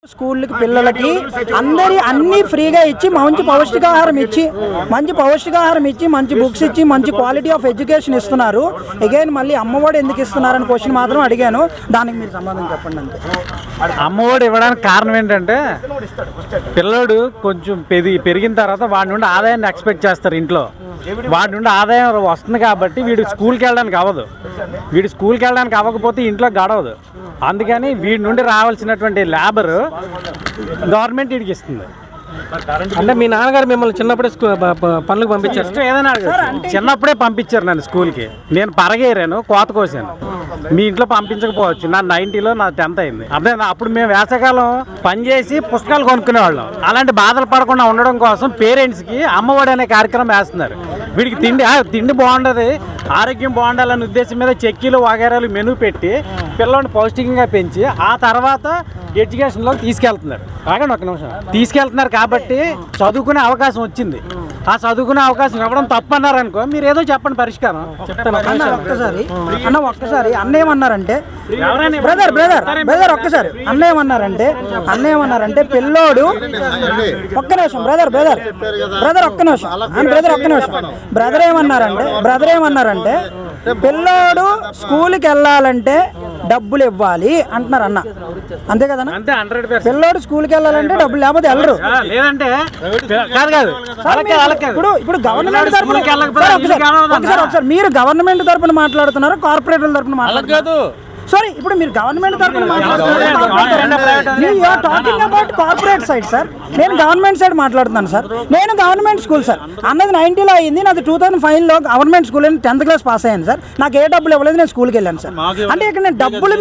స్కూళ్ళకి పిల్లలకి అన్ని ఫ్రీగా ఇచ్చి మంచి పౌష్టికాహారం ఇచ్చి మంచి బుక్స్ ఇచ్చి మంచి క్వాలిటీ ఆఫ్ ఎడ్యుకేషన్ ఇస్తున్నారు. అగైన్ మళ్ళీ అమ్మఒడి ఎందుకు ఇస్తున్నారని క్వశ్చన్ మాత్రం అడిగాను, దానికి మీరు సమాధానం చెప్పండి. అంతే. అమ్మఒడి ఇవ్వడానికి కారణం ఏంటంటే పిల్లోడు కొంచెం పెరిగిన తర్వాత వాడి నుండి ఆదాయాన్ని ఎక్స్పెక్ట్ చేస్తారు. ఇంట్లో వాడి నుండి ఆదాయం వస్తుంది కాబట్టి వీడు స్కూల్కి వెళ్ళడానికి అవ్వకపోతే ఇంట్లో గడవదు. అందుకని వీడి నుండి రావాల్సినటువంటి లేబర్ గవర్నమెంట్ వీడికి ఇస్తుంది. అంటే మీ నాన్నగారు మిమ్మల్ని చిన్నప్పుడే పనులకు పంపించారు? ఏదైనా చిన్నప్పుడే పంపించారు నన్ను స్కూల్కి. నేను పరగేరాను, కోత కోసాను. మీ ఇంట్లో పంపించకపోవచ్చు. నా 90లో నా 10th అయింది. అదే అప్పుడు మేము వేసవకాలం పనిచేసి పుస్తకాలు కొనుక్కునేవాళ్ళం. అలాంటి బాధలు పడకుండా ఉండడం కోసం పేరెంట్స్కి అమ్మఒడి అనే కార్యక్రమం వేస్తున్నారు. వీడికి తిండి బాగుండదు, ఆరోగ్యం బాగుండాలనే ఉద్దేశం మీద చెక్కీలు వగైరాలు మెనూ పెట్టి పిల్లల్ని పౌష్టికంగా పెంచి ఆ తర్వాత ఎడ్యుకేషన్లోకి తీసుకెళ్తున్నారు. ఆగండి ఒక్క నిమిషం. తీసుకెళ్తున్నారు కాబట్టి చదువుకునే అవకాశం వచ్చింది. ఆ చదువుకునే అవకాశం ఇవ్వడం తప్పన్నారు అనుకో, మీరు ఏదో చెప్పండి పరిష్కారం. చెప్తాను ఒక్కసారి అన్న ఏమన్నారంటే బ్రదర్ ఒక్కసారి అన్న ఏమన్నారంటే పిల్లోడు ఒక్క నిమిషం బ్రదర్ ఒక్క నిమిషం బ్రదర్ ఏమన్నారంటే పిల్లోడు స్కూల్కి వెళ్ళాలంటే డబ్బులు ఇవ్వాలి అంటున్నారు అన్న. అంతే కదా? పిల్లోడు స్కూల్కి వెళ్ళాలంటే డబ్బులు లేకపోతే వెళ్ళరు. ఇప్పుడు గవర్నమెంట్ తరపున ఒకసారి మీరు గవర్నమెంట్ తరపున మాట్లాడుతున్నారు, కార్పొరేట్ల తరపున మాట్లాడుతున్నారు. సారీ, ఇప్పుడు మీరు గవర్నమెంట్ తరపున talking about corporate side sir. నేను గవర్నమెంట్ సైడ్ మాట్లాడుతున్నాను సార్. నేను గవర్నమెంట్ స్కూల్ సార్. అన్నది 90లో అయింది, నాది 2005లో government school 10th class pass అయ్యాను సార్. నాకు ఏ డబ్బులు ఇవ్వలేదు, నేను స్కూల్కి వెళ్ళాను సార్. అంటే ఇక్కడ నేను డబ్బులు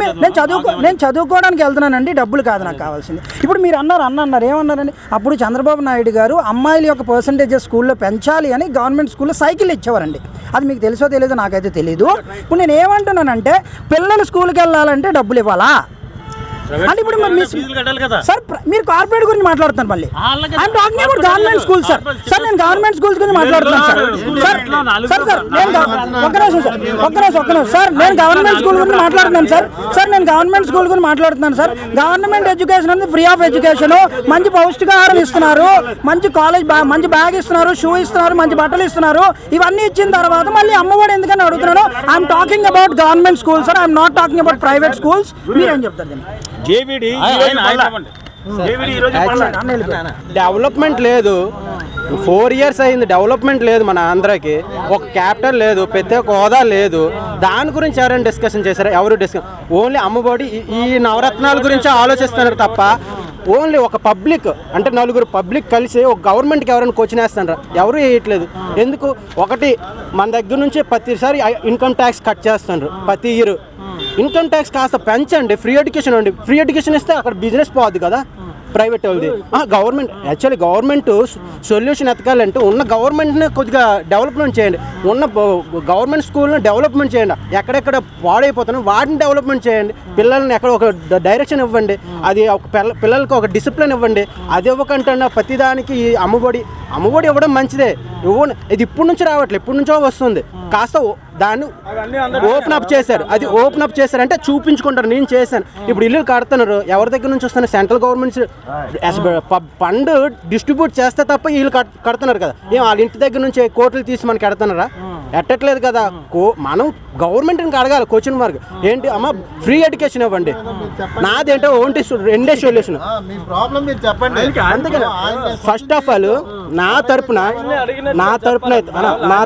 నేను చదువుకోవడానికి వెళ్తున్నానండి, డబ్బులు కాదు నాకు కావాల్సింది. ఇప్పుడు మీరు అన్నారు ఏమన్నారండి? అప్పుడు చంద్రబాబు నాయుడు గారు అమ్మాయిల యొక్క పర్సంటేజెస్ స్కూల్లో పెంచాలి అని గవర్నమెంట్ స్కూల్లో సైకిల్ ఇచ్చేవారండి. అది మీకు తెలుసో తెలియదో నాకైతే తెలియదు. ఇప్పుడు నేను ఏమంటున్నానంటే పిల్లలు స్కూల్కి వెళ్ళాలంటే డబ్బులు ఇవ్వాలా అంటే ఇప్పుడు సార్ మీరు కార్పొరేట్ గురించి మాట్లాడుతున్నారు. మళ్ళీ I'm talking about government school sir. నేను గవర్నమెంట్ స్కూల్స్ గురించి మాట్లాడుతున్నాను సార్. నేను గవర్నమెంట్ స్కూల్ గురించి మాట్లాడుతున్నాను సార్. గవర్నమెంట్ ఎడ్యుకేషన్ అనేది ఫ్రీ ఆఫ్ ఎడ్యుకేషన్, మంచి పౌష్టికాహారం ఇస్తున్నారు, మంచి కాలేజ్ మంచి బ్యాగ్ ఇస్తున్నారు, షూ ఇస్తున్నారు, మంచి బట్టలు ఇస్తున్నారు. ఇవన్నీ ఇచ్చిన తర్వాత మళ్ళీ అమ్మఒడి ఎందుకని అడుగుతున్నాను. I'm talking about government school sir. I'm not talking about private schools. మీరేం చెప్తారు? డెవలప్మెంట్ లేదు, 4 years అయింది. డెవలప్మెంట్ లేదు, మన ఆంధ్రాకి ఒక క్యాపిటల్ లేదు, ప్రత్యేక హోదా లేదు. దాని గురించి ఎవరైనా డిస్కషన్ చేశారా? ఎవరు ఓన్లీ అమ్మఒడి ఈ నవరత్నాల గురించి ఆలోచిస్తున్నారు తప్ప ఓన్లీ ఒక పబ్లిక్ అంటే నలుగురు పబ్లిక్ కలిసి ఒక గవర్నమెంట్కి ఎవరైనా క్వశ్చన్ వేస్తారా? ఎవరు వేయట్లేదు. ఎందుకు? ఒకటి, మన దగ్గర నుంచి ప్రతిసారి ఇన్కమ్ ట్యాక్స్ కట్ చేస్తున్నారు. ప్రతి ఇయర్ ఇన్కమ్ ట్యాక్స్ కాస్త పెంచండి. ఫ్రీ ఎడ్యుకేషన్ అండి, ఫ్రీ ఎడ్యుకేషన్ ఇస్తే అక్కడ బిజినెస్ పోద్ది కదా ప్రైవేట్ వాళ్ళది. గవర్నమెంట్ సొల్యూషన్ ఎతకాలంటే ఉన్న గవర్నమెంట్ని కొద్దిగా డెవలప్మెంట్ చేయండి. ఉన్న గవర్నమెంట్ స్కూల్ని డెవలప్మెంట్ చేయండి. ఎక్కడెక్కడ పాడైపోతున్నాం వాటిని డెవలప్మెంట్ చేయండి. పిల్లల్ని ఎక్కడ ఒక డైరెక్షన్ ఇవ్వండి. అది ఒక పిల్లలకి ఒక డిసిప్లిన్ ఇవ్వండి. అది ఇవ్వకంటే ప్రతిదానికి ఈ అమ్మఒడి ఇవ్వడం మంచిదే. ఇది ఇప్పటి నుంచి రావట్లేదు, ఇప్పటి నుంచో వస్తుంది. కాస్త దాన్ని ఓపెన్ అప్ చేశారు. అది ఓపెన్ అప్ చేశారంటే చూపించుకుంటారు, నేను చేశాను. ఇప్పుడు ఇల్లు కడుతున్నారు, ఎవరి దగ్గర నుంచి వస్తున్నారు? సెంట్రల్ గవర్నమెంట్ ఫండ్ డిస్ట్రిబ్యూట్ చేస్తే తప్ప వీళ్ళు కడుతున్నారు కదా. వాళ్ళ ఇంటి దగ్గర నుంచి కోట్లు తీసి మనకి కడుతున్నారా? ఎట్టట్లేదు కదా. మనం గవర్నమెంట్ని అడగాలి క్వశ్చన్ మార్క్. ఏంటి అమ్మ ఫ్రీ ఎడ్యుకేషన్ ఇవ్వండి, నాదేంటో ఓన్లీ 2 సొల్యూషన్. అందుకని ఫస్ట్ ఆఫ్ ఆల్ నా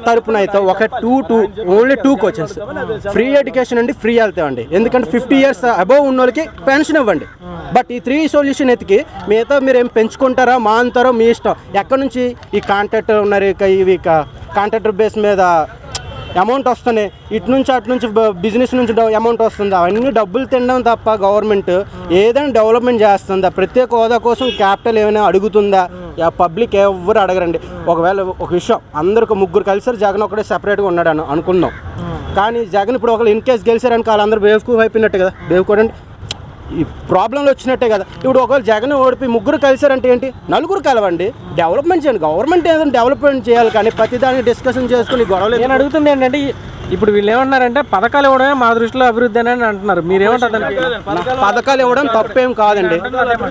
తరపున అయితే ఒక 2 క్వశ్చన్స్. ఫ్రీ ఎడ్యుకేషన్ అండి, ఫ్రీ హెల్త్ ఇవ్వండి. ఎందుకంటే 50 years అబోవ్ ఉన్న వాళ్ళకి పెన్షన్ ఇవ్వండి. బట్ ఈ 3 సొల్యూషన్ ఎతికి మిగతా మీరు ఏం పెంచుకుంటారా మానుతారో మీ ఇష్టం. ఎక్కడి నుంచి ఈ కాంట్రాక్టర్ ఉన్నారు, ఇవి కాంట్రాక్టర్ బేస్ మీద అమౌంట్ వస్తున్నాయి, ఇటు నుంచి అటు నుంచి బిజినెస్ నుంచి అమౌంట్ వస్తుంది. అవన్నీ డబ్బులు తినడం తప్ప గవర్నమెంట్ ఏదైనా డెవలప్మెంట్ చేస్తుందా? ప్రత్యేక హోదా కోసం క్యాపిటల్ ఏమైనా అడుగుతుందా? పబ్లిక్ ఎవరు అడగరండి. ఒకవేళ ఒక విషయం, అందరికి 3 కలిసారు, జగన్ ఒకటే సెపరేట్గా ఉన్నాడు అనుకుందాం. కానీ జగన్ ఇప్పుడు ఒకళ్ళు ఇన్ కేసు గెలిచారని వాళ్ళందరూ బేవకూఫ్ అయిపోయినట్టు కదా. బేవకూడండి ఈ ప్రాబ్లంలు వచ్చినట్టే కదా. ఇప్పుడు ఒకవేళ జగన్ ఓడిపోయి ముగ్గురు కలిసారంటే ఏంటి, నలుగురు కలవండి, డెవలప్మెంట్ చేయండి. గవర్నమెంట్ ఏదైనా డెవలప్మెంట్ చేయాలి, కానీ ప్రతిదాన్ని డిస్కషన్ చేసుకుని గొడవలు. నేను అడుగుతుంది ఏంటంటే ఇప్పుడు వీళ్ళు ఏమన్నారంటే పథకాలు ఇవ్వడమే మా దృష్టిలో అభివృద్ధి అని అంటున్నారు. మీరేమంటారు దానికి? పథకాలు ఇవ్వడం తప్పేం కాదండి.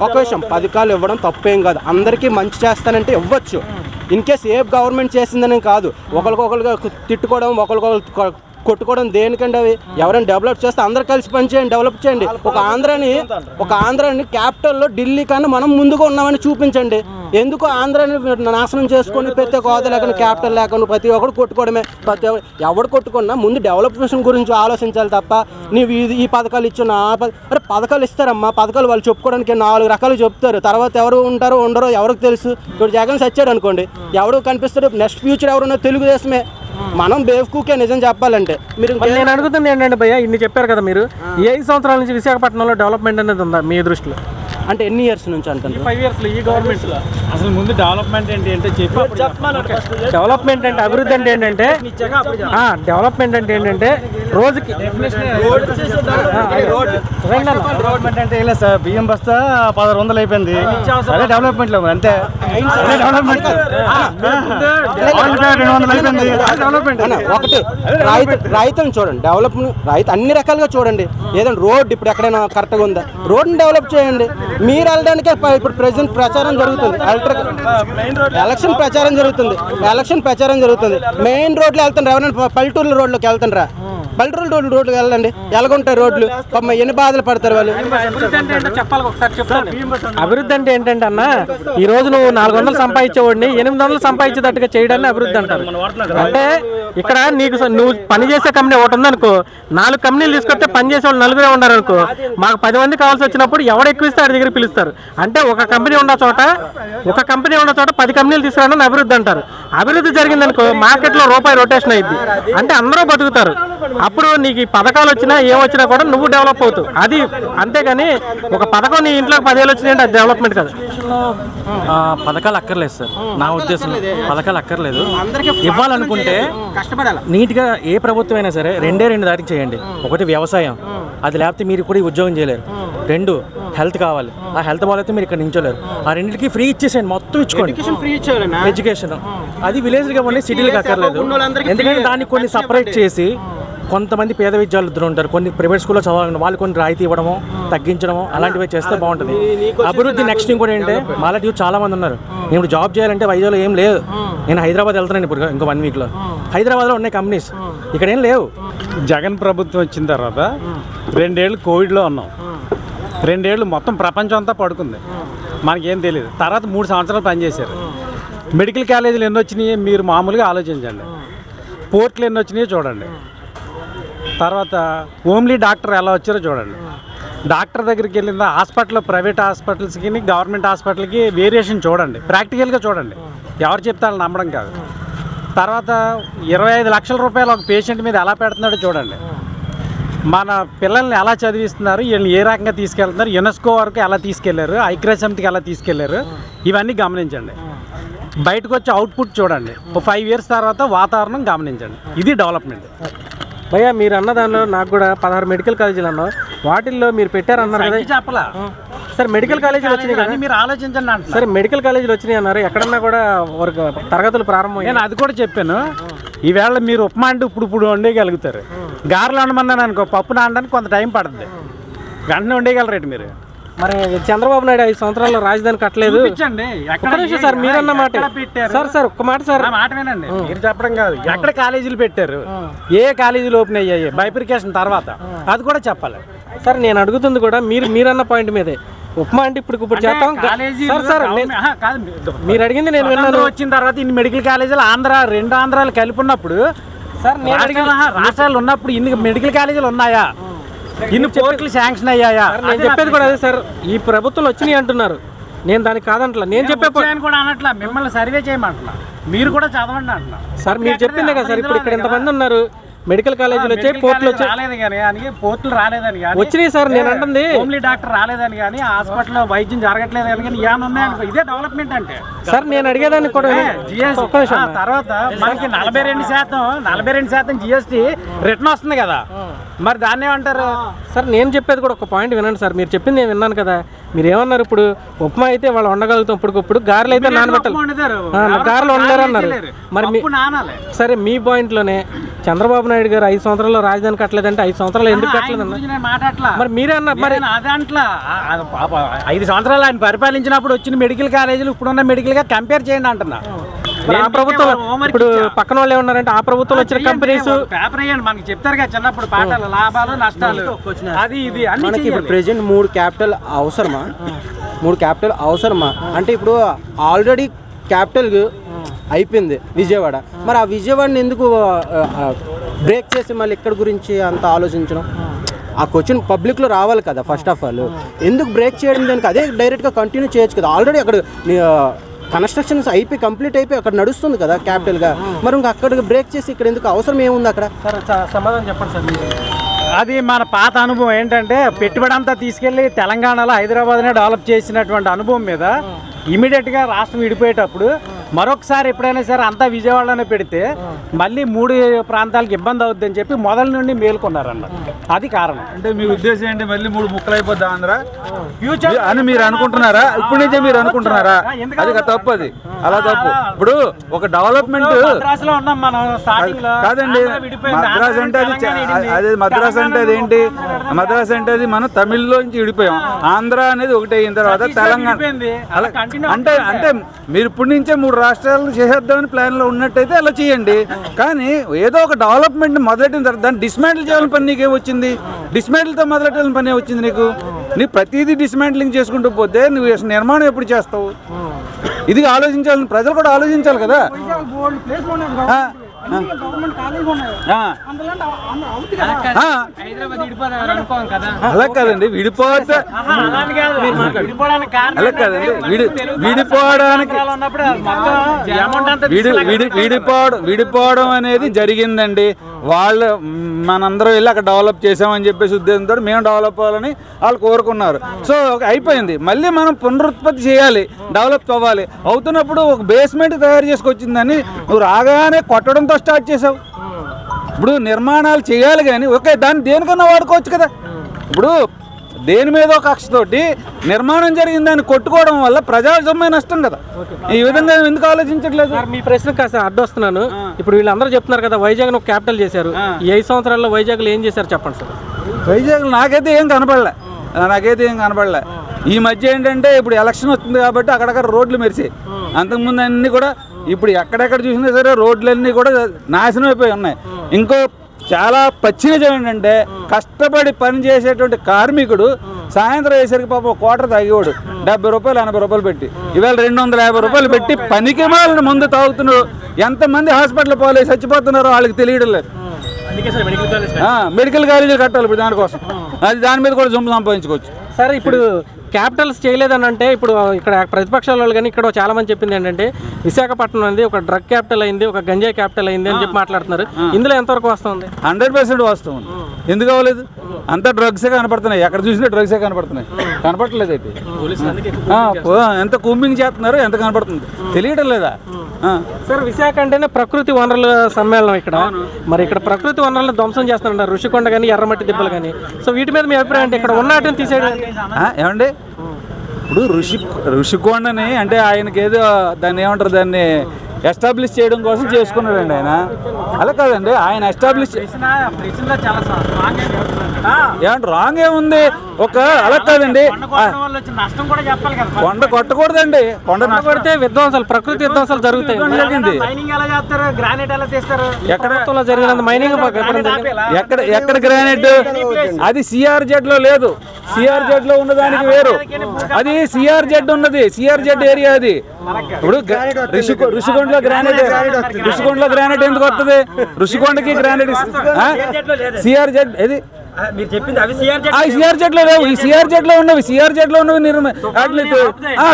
ఒక విషయం, పథకాలు ఇవ్వడం తప్పేం కాదు. అందరికీ మంచి చేస్తానంటే ఇవ్వచ్చు. ఇన్ కేస్ ఏ గవర్నమెంట్ చేసిందని కాదు, ఒకరికొకరుగా తిట్టుకోవడం, ఒకరికొకరు కొట్టుకోవడం దేనికండి? అవి ఎవరైనా డెవలప్ చేస్తే అందరు కలిసి పనిచేయండి, డెవలప్ చేయండి. ఒక ఆంధ్రాని క్యాపిటల్లో ఢిల్లీ కన్నా మనం ముందుగా ఉన్నామని చూపించండి. ఎందుకు ఆంధ్రాని నాశనం చేసుకొని ప్రత్యేక హోదా లేకుండా, క్యాపిటల్ లేకుండా ప్రతి ఒక్కరు కొట్టుకోవడమే. ఎవడు కొట్టుకున్నా ముందు డెవలప్మెంట్ గురించి ఆలోచించాలి తప్ప నీవు ఈ పథకాలు ఇచ్చు అరే పథకాలు ఇస్తారమ్మా, పథకాలు వాళ్ళు చెప్పుకోవడానికి 4 రకాలు చెప్తారు. తర్వాత ఎవరు ఉంటారో ఉండరో ఎవరికి తెలుసు. ఇప్పుడు జగన్ సచ్చాడు అనుకోండి, ఎవడు కనిపిస్తాడు? నెక్స్ట్ ఫ్యూచర్ ఎవరున్నా తెలుగుదేశమే. మనం బేవకూకే నిజం చెప్పాలంటే. మీరు నేను అడుగుతుంది ఏంటంటే భయ్య, ఇన్ని చెప్పారు కదా మీరు, ఈ 5 సంవత్సరాల నుంచి విశాఖపట్నంలో డెవలప్మెంట్ అనేది ఉందా మీ దృష్టిలో? అంటే ఎన్ని ఇయర్స్ నుంచి అంటారు? 5 ఇయర్స్లో ఈ గవర్నమెంట్లో అసలు ముందు డెవలప్మెంట్ ఏంటి అంటే డెవలప్మెంట్ అంటే అభివృద్ధి అంటే ఏంటంటే డెవలప్మెంట్ అంటే ఏంటంటే రోజుకి డెవలప్మెంట్ అంటే ఇలా సార్, బియ్యం బస్తా 1600 అయిపోయింది, అదే డెవలప్మెంట్ లేదు అంతే. డెవలప్మెంట్ 200 అయిపోయింది, డెవలప్మెంట్. ఒకటి రైతులను చూడండి, డెవలప్మెంట్ రైతు అన్ని రకాలుగా చూడండి. ఏదైనా రోడ్ ఇప్పుడు ఎక్కడైనా కరెక్ట్గా ఉందా, రోడ్ని డెవలప్ చేయండి. మీరు వెళ్ళడానికే ఇప్పుడు ప్రెసెంట్ ప్రచారం జరుగుతుంది, ఎలక్షన్ ప్రచారం జరుగుతుంది. మెయిన్ రోడ్లు వెళ్తుండ్రు, ఎవరైనా పల్లెటూరు రోడ్లోకి వెళ్తుండ్రా? పల్లెటూరు రోడ్లు వెళ్ళండి, ఎలాగుంటాయి రోడ్లు, ఎన్ని బాధలు పడతారు వాళ్ళు. చెప్పాలి ఒకసారి చెప్తాను. అభివృద్ధి అంటే ఏంటంటే అన్న, ఈ రోజు నువ్వు 400 సంపాదించేవాడిని 800 సంపాదించేటట్టుగా చేయడాన్ని అభివృద్ధి అంటారు. అంటే ఇక్కడ నీకు నువ్వు పని చేసే కంపెనీ ఒకటి ఉందనుకో, 4 కంపెనీలు తీసుకొస్తే పని చేసే వాళ్ళు 4 ఉన్నారు అనుకో, మాకు 10 మంది కావాల్సి వచ్చినప్పుడు ఎవడు ఎక్కువ ఇస్తే ఆడి దగ్గర పిలుస్తారు. అంటే ఒక కంపెనీ ఉన్న చోట 10 కంపెనీలు తీసుకురావడం అభివృద్ధి అంటారు. అభివృద్ధి జరిగిందనుకో, మార్కెట్లో రూపాయి రొటేషన్ అయింది, అంటే అందరూ బతుకుతారు. అప్పుడు నీకు ఈ పథకాలు వచ్చినా ఏమొచ్చినా కూడా నువ్వు డెవలప్ అవుతావు. అది అంతేగాని ఒక పథకం నీ ఇంట్లోకి 10 ఏళ్ళు వచ్చినాయంటే అది డెవలప్మెంట్ కాదు. పథకాలు అక్కర్లేదు సార్, నా ఉద్దేశంలో పథకాలు అక్కర్లేదు. ఇవ్వాలనుకుంటే కష్టపడాలి. నీట్గా ఏ ప్రభుత్వం అయినా సరే 2 దాటికి చేయండి. ఒకటి వ్యవసాయం, అది లేకపోతే మీరు కూడా ఉద్యోగం చేయలేరు. 2 హెల్త్ కావాలి, ఆ హెల్త్ బాగాలైతే మీరు ఇక్కడ నించోలేరు. ఆ రెండింటికి ఫ్రీ ఇచ్చేసేయండి, మొత్తం ఇచ్చుకోండి. ఎడ్యుకేషన్ అది విలేజ్కి ఇవ్వండి, సిటీలకు అక్కర్లేదు. ఎందుకంటే దాన్ని కొన్ని సపరేట్ చేసి, కొంతమంది పేద విద్యార్థులు ఉంటారు, కొన్ని ప్రైవేట్ స్కూల్లో చదవాలని వాళ్ళు కొన్ని రాయితీ ఇవ్వడము, తగ్గించడము అలాంటివి చేస్తే బాగుంటుంది. అభివృద్ధి నెక్స్ట్ ఇంకోటి ఏంటంటే, మాలాంటి చాలా మంది ఉన్నారు. నేను జాబ్ చేయాలంటే వైజాగ్లో ఏం లేదు, నేను హైదరాబాద్ వెళ్తున్నాను ఇప్పుడు ఇంకో 1 వీక్లో. హైదరాబాద్లో ఉన్నాయి కంపెనీస్, ఇక్కడ ఏం లేవు. జగన్ ప్రభుత్వం వచ్చిన తర్వాత 2 ఏళ్ళు కోవిడ్లో ఉన్నాం. 2 ఏళ్ళు మొత్తం ప్రపంచం అంతా పడుకుంది, మనకేం తెలియదు. తర్వాత 3 సంవత్సరాలు పనిచేశారు. మెడికల్ కాలేజీలు ఎన్ని వచ్చినాయి మీరు మామూలుగా ఆలోచించండి. పోర్ట్లు ఎన్ని వచ్చినాయో చూడండి. తర్వాత ఓన్లీ డాక్టర్ ఎలా వచ్చారో చూడండి. డాక్టర్ దగ్గరికి వెళ్ళిన హాస్పిటల్, ప్రైవేట్ హాస్పిటల్స్కి గవర్నమెంట్ హాస్పిటల్కి వేరియేషన్ చూడండి, ప్రాక్టికల్గా చూడండి. ఎవరు చెప్తారో నమ్మడం కాదు. తర్వాత 25 లక్షల రూపాయలు ఒక పేషెంట్ మీద ఎలా పెడుతున్నాడో చూడండి. మన పిల్లల్ని ఎలా చదివిస్తున్నారు, వీళ్ళని ఏ రకంగా తీసుకెళ్తున్నారు, యునెస్కో వరకు ఎలా తీసుకెళ్లారు, ఐక్యరాజ్య సమితికి ఎలా తీసుకెళ్లారు, ఇవన్నీ గమనించండి. బయటకు వచ్చే అవుట్పుట్ చూడండి. 5 ఇయర్స్ తర్వాత వాతావరణం గమనించండి. ఇది డెవలప్మెంట్. భయ్యా మీరు అన్న దానిలో నాకు కూడా 16 మెడికల్ కాలేజీలు అన్నావు, వాటిల్లో మీరు పెట్టారన్నారు కదా. చెప్పలా సరే మెడికల్ కాలేజీలు వచ్చినాయి కదా, మీరు ఆలోచించండి అంటున్నారు. సరే మెడికల్ కాలేజీలు వచ్చినాయి అన్నారు, ఎక్కడన్నా కూడా తరగతులు ప్రారంభం. నేను అది కూడా చెప్పాను. ఈవేళ మీరు ఉప్మా అంటే ఇప్పుడు వండేయగలుగుతారు. గారెలు వండమన్నాను అనుకో, పప్పు నానడానికి కొంత టైం పడుతుంది, వెంటనే వండేయగలరేంటి మీరు? మరి చంద్రబాబు నాయుడు 5 సంవత్సరాల్లో రాజధాని కట్టలేదు. సార్ మీరన్న మాట సార్ ఒక్క మాట సార్, మాట వినండి. మీరు చెప్పడం కాదు, ఎక్కడ కాలేజీలు పెట్టారు, ఏ కాలేజీలు ఓపెన్ అయ్యాయి బైఫర్కేషన్ తర్వాత, అది కూడా చెప్పాలి. సార్ నేను అడుగుతుంది కూడా మీరన్న పాయింట్ మీదే. ఉప్మా అంటే ఇప్పుడు చేస్తాం సార్. మీరు అడిగింది నేను విన్నాను. వచ్చిన తర్వాత ఇన్ని మెడికల్ కాలేజీలు రెండు ఆంధ్రాలు కలిపి ఉన్నప్పుడు సార్, నేను అడిగిన రాష్ట్రాలు ఉన్నప్పుడు ఇన్ని మెడికల్ కాలేజీలు ఉన్నాయా, ఇన్ని పోర్టులు శాంక్షన్ అయ్యాయా? నేను చెప్పేది కూడా అదే సార్, ఈ ప్రభుత్వం వచ్చినాయి అంటున్నారు, నేను దానికి కాదంటలా. నేను చెప్పే కూడా అనట్లా, మిమ్మల్ని సర్వే చేయమంటున్నా, మీరు కూడా చదవండి అంటున్నా. సార్ మీరు చెప్పిందే కదా సార్, ఇప్పుడు ఇక్కడ ఎంతమంది ఉన్నారు, మెడికల్ కాలేజీలు వచ్చాయి, పోర్టులు వచ్చాయి, రాలేదు కానీ పోర్టులు రాలేదని కానీ వచ్చినాయి సార్. నేను అంటుంది ఓన్లీ డాక్టర్ రాలేదని కానీ, హాస్పిటల్లో వైద్యం జరగట్లేదు కానీ ఏమైనా ఉన్నాయనుకో, ఇదే డెవలప్మెంట్ అంటే. సార్ నేను అడిగేదాన్ని కూడా తర్వాత మనకి 42% GST రిటర్న్ వస్తుంది కదా. మరి దాన్ని ఏమంటారు? సార్ నేను చెప్పేది కూడా ఒక పాయింట్ వినండి సార్. మీరు చెప్పింది నేను విన్నాను కదా. మీరు ఏమన్నారు ఇప్పుడు ఉప్మా అయితే వాళ్ళు వండగలుగుతాం, ఇప్పటికప్పుడు గారెలు అయితే నానబెట్టాలి, గారెలు వండలేరు అన్నారు. మరి సరే మీ పాయింట్లోనే చంద్రబాబు నాయుడు గారు 5 సంవత్సరాల్లో రాజధాని కట్టలేదంటే 5 సంవత్సరాలు ఎందుకు కట్టలేదన్న మరి మీరే అన్నారు. మరి అదంట్లో 5 సంవత్సరాలు ఆయన పరిపాలించినప్పుడు వచ్చిన మెడికల్ కాలేజీలు ఇప్పుడున్న మెడికల్గా కంపేర్ చేయండి అంటున్నా. ఆ ప్రభుత్వం ఇప్పుడు పక్కన వాళ్ళు ఏమన్నారంటే ఆ ప్రభుత్వం వచ్చిన కంపెనీస్ పేపర్ అయ్యండి మనకి చెప్తారు కదా చిన్నప్పుడు పాఠాలు, లాభాలు నష్టాలు, అది ఇది అన్ని మనకి ఇప్పుడు ప్రెజెంట్ 3 క్యాపిటల్ అవసరమా? 3 క్యాపిటల్ అవసరమా అంటే ఇప్పుడు ఆల్రెడీ క్యాపిటల్ అయిపోయింది విజయవాడ. మరి ఆ విజయవాడని ఎందుకు బ్రేక్ చేసి మళ్ళీ ఇక్కడ గురించి అంత ఆలోచించడం? ఆ క్వశ్చన్ పబ్లిక్లో రావాలి కదా. ఫస్ట్ ఆఫ్ ఆల్ ఎందుకు బ్రేక్ చేయడం? దానికి అదే డైరెక్ట్గా కంటిన్యూ చేయొచ్చు కదా. ఆల్రెడీ అక్కడ కన్స్ట్రక్షన్స్ కంప్లీట్ అయిపోయి అక్కడ నడుస్తుంది కదా క్యాపిటల్గా. మరి ఇంకా అక్కడికి బ్రేక్ చేసి ఇక్కడ ఎందుకు అవసరం ఏముంది అక్కడ? సమాధానం చెప్పండి సార్. అది మన పాత అనుభవం ఏంటంటే పెట్టుబడి అంతా తీసుకెళ్ళి తెలంగాణలో హైదరాబాద్నే డెవలప్ చేసినటువంటి అనుభవం మీద ఇమీడియట్గా రాష్ట్రం విడిపోయేటప్పుడు మరొకసారి ఎప్పుడైనా సరే అంతా విజయవాడలోనే పెడితే మళ్ళీ 3 ప్రాంతాలకు ఇబ్బంది అవుద్దని చెప్పి మొదల నుండి మేల్కొన్నారన్న. అది కారణం. అంటే మీ ఉద్దేశం ఏంటి? మళ్ళీ 3 ముక్కలు అయిపోద్దా ఆంధ్ర ఫ్యూచర్ అని మీరు అనుకుంటున్నారా? ఇప్పటి నుంచే మీరు అనుకుంటున్నారా? అది తప్పు. అది అలా తప్పు. ఇప్పుడు ఒక డెవలప్మెంట్ మద్రాసులో ఉన్నాం మనం స్టార్టింగ్ లో. కాదండి, మద్రాసు అంటే అది మద్రాసు అంటే అదేంటి? మద్రాసు అంటే అది మనం తమిళ్లోంచి విడిపోయాం. ఆంధ్ర అనేది ఒకటి అయిన తర్వాత తెలంగాణ అంటే అంటే మీరు ఇప్పటి నుంచే 3 రాష్ట్రాలు చేసేద్దామని ప్లాన్లో ఉన్నట్టయితే అలా చేయండి. కానీ ఏదో ఒక డెవలప్మెంట్ మొదలెట్టిన తర్వాత దాన్ని డిస్మాంటిల్ చేయాలని పని నీకేం వచ్చింది? డిస్మాంటిల్తో మొదలెట్టాలని పని వచ్చింది నీకు? నీ ప్రతిదీ డిస్మాంటిలింగ్ చేసుకుంటూ పోతే నువ్వు నిర్మాణం ఎప్పుడు చేస్తావు? ఇది ఆలోచించాలని ప్రజలు కూడా ఆలోచించాలి కదా. అలా కాదండి, విడిపోతే అలా కాదండి, విడిపోవడం అనేది జరిగిందండి. వాళ్ళు మనందరం వెళ్ళి అక్కడ డెవలప్ చేసామని చెప్పేసి ఉద్దేశంతో మేము డెవలప్ అవ్వాలని వాళ్ళు కోరుకున్నారు. సో అయిపోయింది. మళ్ళీ మనం పునరుత్పత్తి చేయాలి, డెవలప్ అవ్వాలి. అవుతున్నప్పుడు ఒక బేస్మెంట్ తయారు చేసుకొచ్చిందని నువ్వు రాగానే కొట్టడంతో స్టార్ట్ చేసావు. ఇప్పుడు నిర్మాణాలు చేయాలి కానీ ఓకే దాన్ని దేనికన్నా వాడుకోవచ్చు కదా. ఇప్పుడు దేని మీద కక్షతోటి నిర్మాణం జరిగింది దాన్ని కొట్టుకోవడం వల్ల ప్రజా సొమ్మే నష్టం కదా. ఈ విధంగా ఎందుకు ఆలోచించట్లేదు? మీ ప్రశ్న కాస్త అడ్డొస్తున్నాను. ఇప్పుడు వీళ్ళందరూ చెప్తున్నారు కదా వైజాగ్ ఒక క్యాపిటల్ చేశారు. ఈ 5 సంవత్సరాల్లో వైజాగ్లో ఏం చేశారు చెప్పండి సార్. వైజాగ్ నాకైతే ఏం కనపడలే. ఈ మధ్య ఏంటంటే ఇప్పుడు ఎలక్షన్ వస్తుంది కాబట్టి అక్కడక్కడ రోడ్లు మెరిసాయి. అంతకుముందు అన్నీ కూడా ఇప్పుడు ఎక్కడెక్కడ చూసినా సరే రోడ్లన్నీ కూడా నాశనం అయిపోయి ఉన్నాయి. ఇంకో చాలా పచ్చి నిజం ఏంటంటే కష్టపడి పని చేసేటువంటి కార్మికుడు సాయంత్రం అయ్యేసరికి పాపం క్వార్టర్ తాగేవాడు 70 రూపాయలు 80 రూపాయలు పెట్టి, ఇవాళ 250 రూపాయలు పెట్టి పనికి మాలిన ముందు తాగుతున్నాడు. ఎంతమంది హాస్పిటల్ పాలై చచ్చిపోతున్నారో వాళ్ళకి తెలియడం లేదు. మెడికల్ కాలేజీలు కట్టాలి ఇప్పుడు దానికోసం. అది దాని మీద కూడా జొమ్ము సంపాదించుకోవచ్చు. సరే ఇప్పుడు క్యాపిటల్స్ చేయలేదని అంటే ఇప్పుడు ఇక్కడ ప్రతిపక్షాల వాళ్ళు కానీ ఇక్కడ చాలా మంది చెప్పింది ఏంటంటే విశాఖపట్నం అనేది ఒక డ్రగ్ క్యాపిటల్ అయింది, ఒక గంజాయి క్యాపిటల్ అయింది అని చెప్పి మాట్లాడుతున్నారు. ఇందులో ఎంతవరకు వస్తుంది? 100% వస్తుంది. ఎందుకు అవ్వలేదు? అంతా డ్రగ్సే కనపడుతున్నాయి. ఎక్కడ చూసినా డ్రగ్సే కనపడుతున్నాయి. కనపడట్లేదు అయితే ఎంత కూంబింగ్ చేస్తున్నారు, ఎంత కనపడుతుంది తెలియడం లేదా? సార్ విశాఖ అంటేనే ప్రకృతి వనరుల సమ్మేళనం. ఇక్కడ మరి ఇక్కడ ప్రకృతి వనరులను ధ్వంసం చేస్తున్నారు. ఋషికొండ కానీ ఎర్రమట్టి దిబ్బలు కానీ. సో వీటి మీద మీ అభిప్రాయం అంటే ఇక్కడ ఉన్న వాటిని తీసేయడం ఏమండి? ఇప్పుడు ఋషికొండని అంటే ఆయనకి ఏదో దాన్ని ఏమంటారు, దాన్ని ఎస్టాబ్లిష్ చేయడం కోసం చేసుకున్నాడండి ఆయన. అలా కాదండి, ఆయన ఎస్టాబ్లిష్ ఏమంటే రాంగ్ ఏముంది? ఒక అలా కాదండి, కొండ కొట్టకూడదండి. కొండ కొడితే విధ్వంసాలు, ప్రకృతి విధ్వంసాలు జరుగుతాయి. జరిగింది జరిగినంత మైనింగ్ ఎక్కడ గ్రానైట్? అది సిఆర్జెడ్ లో లేదు. సిఆర్జెడ్ లో ఉన్నదానికి వేరు, అది సిఆర్జెడ్ ఉన్నది, సిఆర్జెడ్ ఏరియా అది. ఇప్పుడు ఋషికొండలో గ్రానైట్ ఎందుకు వస్తుంది? ఋషికొండకి గ్రానైట్ సిఆర్జెడ్ ఏది సిఆర్జెడ్ లో లేవు. ఈ సిఆర్జెడ్ లో ఉన్నవి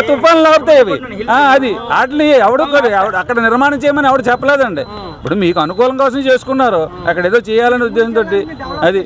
తుఫాన్లు ఆపుతాయి అవి. అది వాటిని ఎవడు అక్కడ నిర్మాణం చేయమని ఎవడు చెప్పలేదండి. ఇప్పుడు మీకు అనుకూలం కోసం చేసుకున్నారు, అక్కడ ఏదో చేయాలనే ఉద్దేశంతో అది.